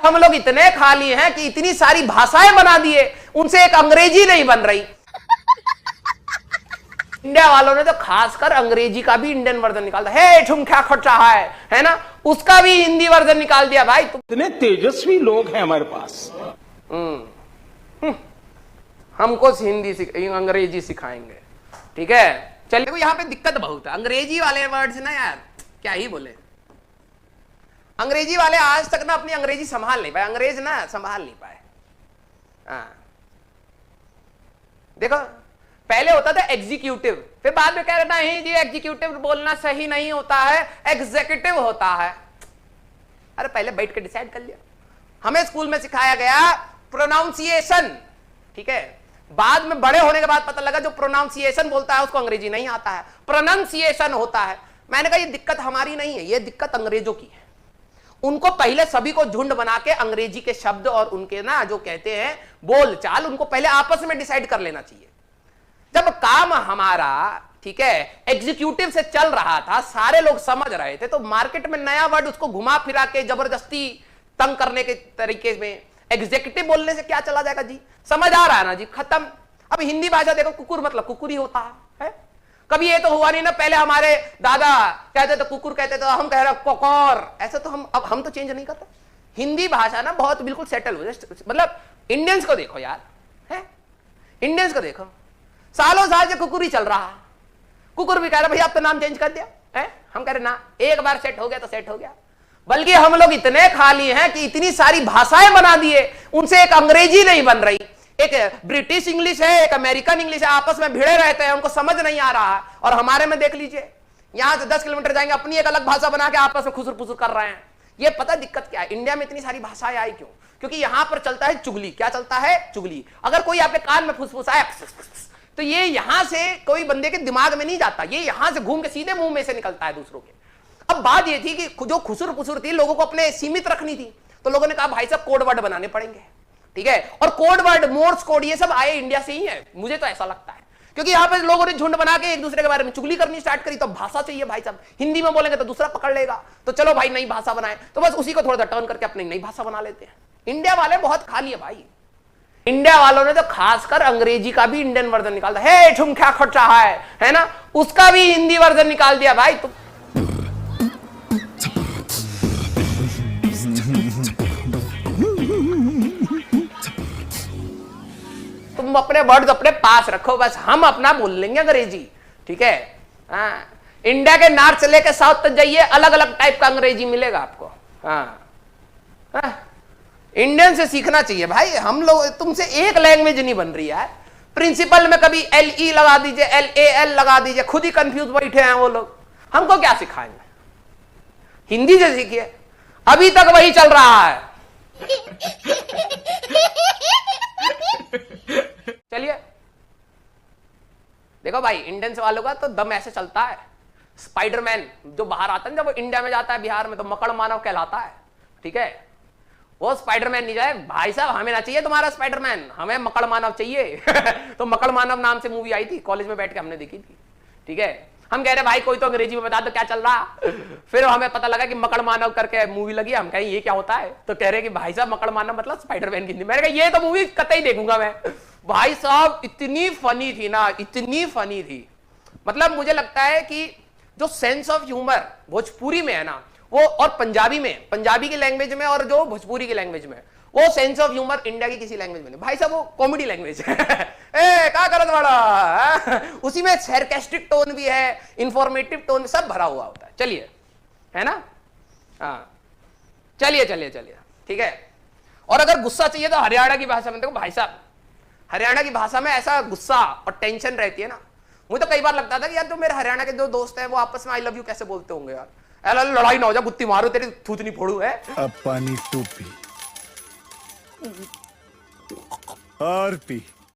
हम लोग इतने खाली हैं कि इतनी सारी भाषाएं बना दिए, उनसे एक अंग्रेजी नहीं बन रही। इंडिया वालों ने तो खासकर अंग्रेजी का भी इंडियन वर्जन निकाल दिया। हे तुम क्या खर्चा है ना, उसका भी हिंदी वर्जन निकाल दिया। भाई तुम इतने तेजस्वी लोग हैं हमारे पास। हमको हिंदी अंग्रेजी सिखाएंगे, ठीक है। चलिए, यहाँ पे दिक्कत बहुत है, अंग्रेजी वाले वर्ड्स ना यार क्या ही बोले। अंग्रेजी वाले आज तक ना अपनी अंग्रेजी संभाल नहीं पाए, अंग्रेज ना संभाल नहीं पाए। देखो पहले होता था एग्जीक्यूटिव, फिर बाद में कह रहे नहीं जी एग्जीक्यूटिव बोलना सही नहीं होता है, एग्जीक्यूटिव होता है। अरे पहले बैठ के डिसाइड कर लिया। हमें स्कूल में सिखाया गया प्रोनाउंसिएशन, ठीक है। बाद में बड़े होने के बाद पता लगा जो प्रोनाउंसिएशन बोलता है उसको अंग्रेजी नहीं आता है, प्रोनाउंसिएशन होता है। मैंने कहा ये दिक्कत हमारी नहीं है, ये दिक्कत अंग्रेजों की है। उनको पहले सभी को झुंड बना के अंग्रेजी के शब्द और उनके ना जो कहते हैं बोलचाल, उनको पहले आपस में डिसाइड कर लेना चाहिए। जब काम हमारा, ठीक है, एग्जीक्यूटिव से चल रहा था, सारे लोग समझ रहे थे, तो मार्केट में नया वर्ड उसको घुमा फिरा के जबरदस्ती तंग करने के तरीके में एग्जीक्यूटिव बोलने से क्या चला जाएगा जी। समझ आ रहा है ना जी, खत्म। अब हिंदी भाषा देखो, कुकुर मतलब कुकुर ही होता है। कभी ये तो हुआ नहीं ना, पहले हमारे दादा कहते थे कुकुर कहते थे, हम कह रहे कोकोर, ऐसा तो हम तो चेंज नहीं करते। हिंदी भाषा ना बहुत बिल्कुल सेटल हो जाए। मतलब इंडियंस को देखो यार, है इंडियंस को देखो, सालों साल से कुकुर ही चल रहा। कुकुर भी कह रहा भैया आप तो नाम चेंज कर दिया है, हम कह रहे ना, एक बार सेट हो गया तो सेट हो गया। बल्कि हम लोग इतने खाली हैं कि इतनी सारी भाषाएं बना दिए, उनसे एक अंग्रेजी नहीं बन रही। एक ब्रिटिश इंग्लिश है, एक अमेरिकन इंग्लिश है, आपस में भिड़े रहते हैं, उनको समझ नहीं आ रहा है। और हमारे में देख लीजिए, यहां से 10 किलोमीटर जाएंगे, अपनी एक अलग भाषा बना के आपस में खुसुर फुसुर कर रहे हैं। ये पता दिक्कत क्या है, इंडिया में इतनी सारी भाषाएं आई क्यों? क्योंकि यहां पर चलता है चुगली। क्या चलता है? चुगली। अगर कोई आपके कान में फुसफुसाए तो ये यहां से कोई बंदे के दिमाग में नहीं जाता, ये यहां से घूम के सीधे मुंह में से निकलता है दूसरों के। अब बात ये थी कि जो खुसुर फुसुर थी, लोगों को अपने सीमित रखनी थी, तो लोगों ने कहा भाई साहब कोड वर्ड बनाने पड़ेंगे, ठीक है। और कोड वर्ड, मोर्स कोड, ये सब आए इंडिया से ही है, मुझे तो ऐसा लगता है। क्योंकि यहां पे लोगों ने झुंड बना के एक दूसरे के बारे में चुगली करनी स्टार्ट करी, तो भाषा चाहिए भाई साहब। हिंदी में बोलेंगे तो दूसरा पकड़ लेगा, तो चलो भाई नई भाषा बनाए, तो बस उसी को थोड़ा सा टर्न करके अपनी नई भाषा बना लेते हैं। इंडिया वाले बहुत खाली है भाई। इंडिया वालों ने तो खासकर अंग्रेजी का भी इंडियन वर्जन निकाल दिया। हे तुम क्या खर्चा है ना, उसका भी हिंदी वर्जन निकाल दिया। भाई तुम अपने वर्ड्स अपने पास रखो, बस हम अपना बोल लेंगे अंग्रेजी, ठीक है। इंडिया के नॉर्थ से लेके साउथ तक जाइए, अलग अलग टाइप का अंग्रेजी मिलेगा आपको। इंडियन से सीखना चाहिए भाई। हम लोग, तुमसे एक लैंग्वेज नहीं बन रही यार। प्रिंसिपल में कभी LE लगा दीजिए, LAL लगा दीजिए, खुद ही कंफ्यूज बैठे हैं वो लोग। हमको क्या सिखाएंगे? हिंदी से सीखिए, अभी तक वही चल रहा है। चलिए देखो भाई, इंडियंस वालों का तो दम ऐसे चलता है। स्पाइडरमैन जो बाहर आता है, जब वो इंडिया में जाता है बिहार में, तो मकड़ मानव कहलाता है, ठीक है। वो स्पाइडरमैन नहीं जाए भाई साहब, हमें ना चाहिए तुम्हारा स्पाइडरमैन, हमें मकड़ मानव चाहिए। तो मकड़ मानव नाम से मूवी आई थी, कॉलेज में बैठ के हमने देखी थी, ठीक है। हम कह रहे भाई कोई तो अंग्रेजी में बता दो क्या चल रहा। फिर हमें पता लगा कि मकड़ मानव करके मूवी लगी। हम कहें ये क्या होता है, तो कह रहे कि भाई साहब मकड़ मानव मतलब स्पाइडरमैन की हिंदी। मैंने कहा ये तो मूवी कतई देखूंगा मैं। भाई साहब इतनी फनी थी ना, इतनी फनी थी। मतलब मुझे लगता है कि जो सेंस ऑफ ह्यूमर भोजपुरी में है ना, वो, और पंजाबी में, पंजाबी की लैंग्वेज में और जो भोजपुरी की लैंग्वेज में, वो सेंस ऑफ ह्यूमर इंडिया की किसी लैंग्वेज में नहीं। भाई साहब वो कॉमेडी लैंग्वेज है। ए क्या करत बड़ा, उसी में सरकास्टिक टोन भी है, इंफॉर्मेटिव टोन सब भरा हुआ होता है। चलिए, है ना, हाँ चलिए चलिए चलिए, ठीक है। और अगर गुस्सा चाहिए तो हरियाणा की भाषा में देखो भाई साहब, हरियाणा की भाषा में ऐसा गुस्सा और टेंशन रहती है ना। मुझे तो कई बार लगता था कि यार जो मेरे हरियाणा के जो दोस्त हैं वो आपस में आई लव यू कैसे बोलते होंगे यार। लड़ाई ना हो जाए, गुत्ती मारो तेरी थूथनी फोड़ू है। अब पानी तू पी और पी।